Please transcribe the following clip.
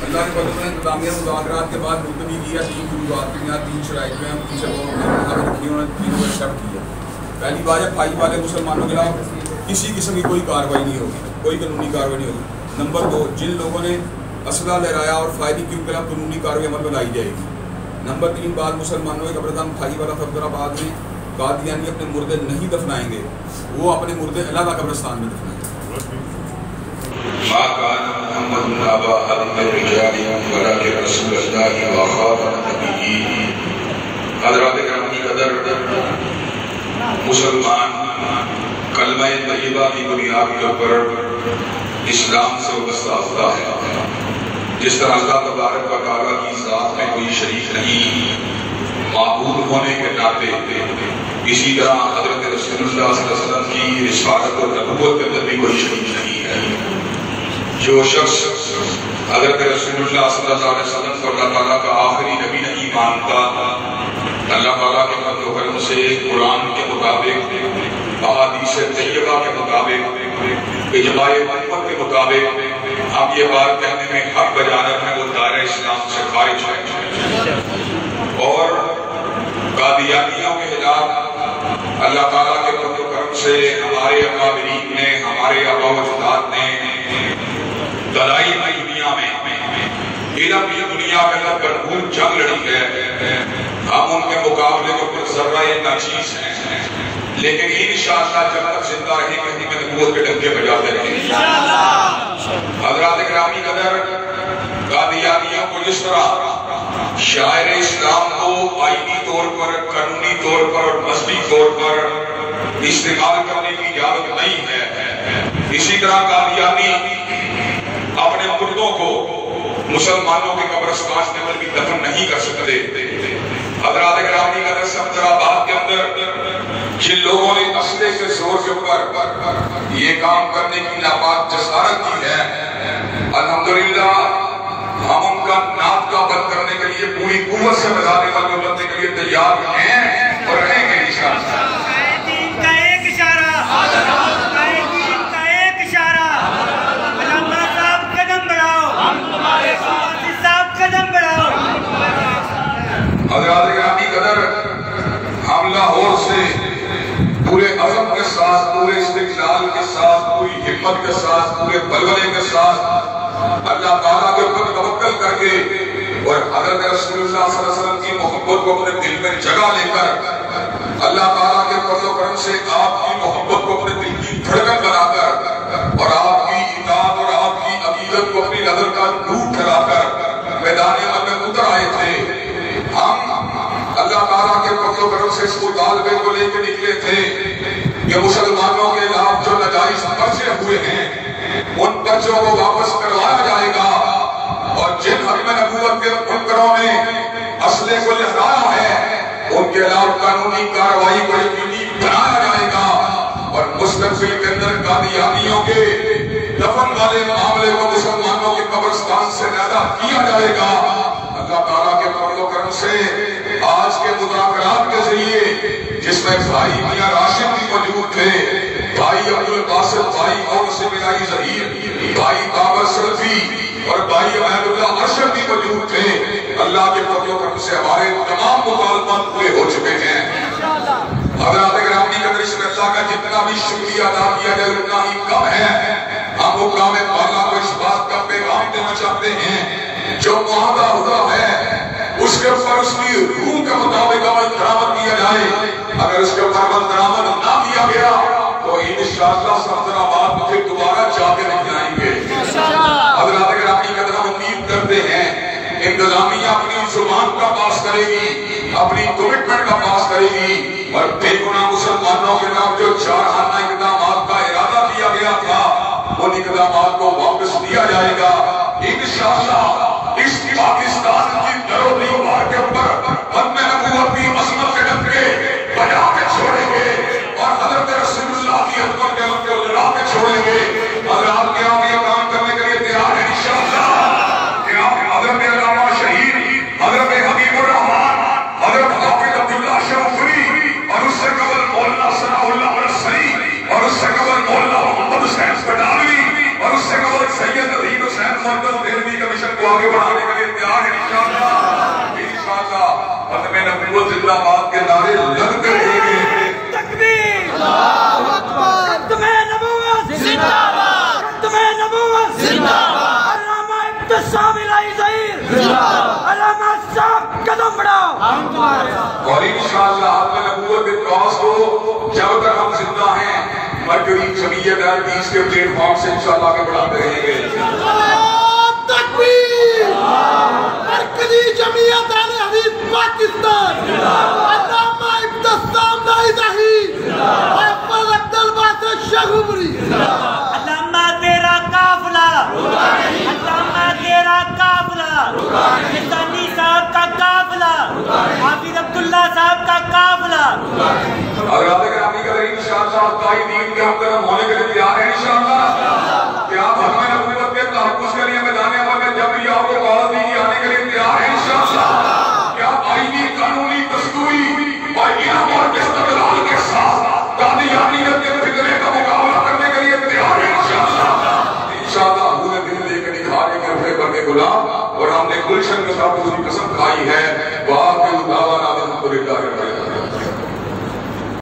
اللہ کے فضل میں انتظامیہ مذاکرات کے بعد ملتوی کیا 3 موضوعات کے یہاں 3 شرائط میں ان سے رکھی انہوں نے 3 کو ایکسیپٹ کیا. پہلی بات ہے بھائی والے مسلمانوں کے خلاف کسی قسم کی کوئی کارروائی نہیں ہوگی, کوئی قانونی کارروائی نہیں ہوگی. نمبر 2, جن لوگوں نے اسلحہ لہرایا اور فائدی کیوں کے خلاف قانونی کارروائی عمل میں لائی جائے گی. نمبر 3 بات, مسلمانوں کے قبرستان بھائی والا فیصلہ میں قادیانی اپنے مردے نہیں دفنائیں گے, وہ اپنے مردے علیحدہ قبرستان میں دفنائیں گے. ما كان محمد ابا احد من رجالكم ولكن رسول الله وخاتم النبيين. حضرات کرام کی قدر, مسلمان کلمہ طیبہ کی بنیاد کے اوپر اسلام سے وابستہ ہوتا ہے. جس طرح اللہ تبارک و تعالیٰ کی ذات میں کوئی شریک نہیں معبود ہونے کے ناطے, اسی طرح حضرت رسول اللہ صلی اللہ علیہ وسلم کی رسالت اور نبوت کے اندر بھی کوئی شریک نہیں ہے. جو شخص حضرت رسول اللہ صلی اللہ علیہ وسلم کو اللہ تعالیٰ کا آخری نبی نہیں مانتا, اللہ تعالیٰ کے فضل و کرم سے قرآن کے مطابق, احادیث طیبہ کے مطابق, اجماع امت کے مطابق ہم یہ بات کہنے میں حق بجانب ہے وہ دائرہ اسلام سے خارج ہے. اور قادیانیوں کے خلاف اللہ تعالیٰ کے فضل و کرم سے ہمارے اکابرین نے, ہمارے آباء و اجداد نے دلائی دنیا میں علم کی دنیا کے اندر بھرپور جنگ لڑی ہے. ہم ان کے مقابلے کے اوپر ذرہ ناچیز ہیں, لیکن انشاءاللہ جب تک زندہ رہیں گے ہم نبوت کے ڈنکے بجاتے رہیں گے. حضرات گرامی قدر, قادیانیوں کو جس طرح شاعر اسلام کو آئینی طور پر, قانونی طور پر اور مذہبی طور پر استعمال کرنے کی اجازت نہیں ہے, اسی طرح قادیانی اپنے مردوں کو مسلمانوں کے قبرستان کے اندر بھی دفن نہیں کر سکتے. حضرات گرامی قدر, سمجھرآباد کے اندر جن لوگوں نے اسلحے کے زور کے اوپر یہ کام کرنے کی ناپاک جسارت کی ہے, الحمدللہ ہم ان کا ناک کا بند کرنے کے لیے پوری قوت سے میدان عمل میں اترنے کے لیے تیار ہیں اور رہیں گے انشاءاللہ. حضرات گرامی قدر, ہم لاہور سے پورے عزم کے ساتھ, پورے استقلال کے ساتھ, پوری ہمت کے ساتھ, پورے بلبلے کے ساتھ اللہ تعالیٰ کے اوپر توکل کر کے اور حضرت رسول اللہ صلی اللہ علیہ وسلم کی محبت کو اپنے دل میں جگہ لے کر اللہ تعالیٰ کے فضل و کرم سے آپ کی محبت کو اپنے دل کی دھڑکن بنا کر اور آپ کی اطاعت اور آپ کی عقیدت کو اپنی نظر کا نور ٹھہرا کر میدان عمل میں اتر آئے تھے. ہم اللہ تعالیٰ کے فضل و کرم سے اس مطالبے کو لے کے نکلے تھے کہ مسلمانوں کے خلاف جو ناجائز پرچے ہوئے ہیں ان پرچوں کو واپس کروایا جائے گا, اور جن حکم نبوت کے منکروں نے اسلحے کو لہرایا ہے ان کے خلاف قانونی کارروائی کو یقینی بنایا جائے گا, اور مستقبل کے اندر قادیانیوں کے دفن والے معاملے کو مسلمانوں کے قبرستان سے علیحدہ کیا جائے گا. اللہ تعالیٰ کے فضل و کرم سے آج کے مذاکرات کے ذریعے جس میں بھائی میاں راشد بھی موجود تھے, بھائی عبدالباسط, بھائی اور بلائی ظہیر, بھائی بابر سلفی اور بھائی عبید اللہ ارشد بھی موجود تھے. اللہ کے فضل و کرم سے ہمارے تمام مطالبات پورے ہو چکے ہیں. حضرات گرامی قدر, اس اللہ کا جتنا بھی شکریہ ادا کیا جائے اتنا ہی کم ہے. ہم حکام بالا کو اس بات کا پیغام دینا چاہتے ہیں جو معاہدہ ہوا ہے اس کے اوپر اس کی روح کے مطابق عمل درآمد کیا جائے. اگر اس کے اوپر عمل درآمد نہ کیا گیا تو انشاءاللہ سمجھرآباد میں پھر دوبارہ جا کے نہیں آئیں گے. حضرات گرامی قدر, ہم امید کرتے ہیں انتظامیہ اپنی زبان کا پاس کرے گی, اپنی کمٹمنٹ کا پاس کرے گی, اور بے گناہ مسلمانوں کے نام جو جارحانہ اقدامات کا ارادہ کیا گیا تھا ان اقدامات کو واپس دیا جائے گا. انشاءاللہ اس پاکستان کی در و دیوار کے اوپر ختم نبوت کی عظمت کے ڈنکے بجا کے چھوڑیں گے اور حضرت رسول اللہ کی عظمت کے ڈنکے اجڑا کے چھوڑیں گے. اگر آپ کے ہم یہ کام کرنے کے لیے تیار ہیں انشاءاللہ, کہ آپ حضرت علامہ شہید, حضرت حبیب الرحمان, حضرت حافظ عبداللہ شمفری, اور اس سے قبل مولانا ثناء اللہ مرسلی, اور اس سے قبل مولانا محمد حسین سٹالوی, اور اس سے قبل سید عظیم حسین محمد دہلوی کا مشن کو آگے بڑھانے کے لیے تیار ہیں انشاءاللہ ختم نبوت زندہ باد کے نعرے لگتے رہیں گے. تکبیر اللہ اکبر ختم نبوت زندہ باد ختم نبوت زندہ باد علامہ ابتسام الہی ظہیر زندہ باد علامہ صاحب قدم بڑھاؤ ہم تمہارے ساتھ. اور انشاءاللہ ختم نبوت کے کاس کو جب تک ہم زندہ ہیں مرکزی جمعیت اہل حدیث کے پلیٹ فارم سے انشاءاللہ آگے بڑھاتے رہیں گے. تکبیر مرکزی جمعیت اہل حدیث پاکستان علامہ ابتسام الہی ظہیر محفل عبد الباسط شیخوپوری علامہ تیرا قافلہ علامہ تیرا قافلہ نظامی صاحب کا قافلہ حافظ عبداللہ صاحب کا قافلہ. حضرات گرامی قدر انشاءاللہ قائدین کے ہم کرم ہونے کے لیے تیار ہیں انشاءاللہ کہ آپ ختم نبوت کے تحفظ کے لیے میدان عمل میں جبری آپ کو دعوت دی آنے کے لیے تیار ہیں انشاءاللہ کہ آپ آئینی قانونی دستوری اور انعام اور استقلال کے ساتھ قادیانیت کے فکرے کا مقابلہ کرنے کے لیے تیار ہیں انشاءاللہ حضور دل لے کے دکھانے کے رفے پر غلام اور ہم نے گلشن کے ساتھ اس کی قسم کھائی ہے واقعی دعویٰ نادم کو للہ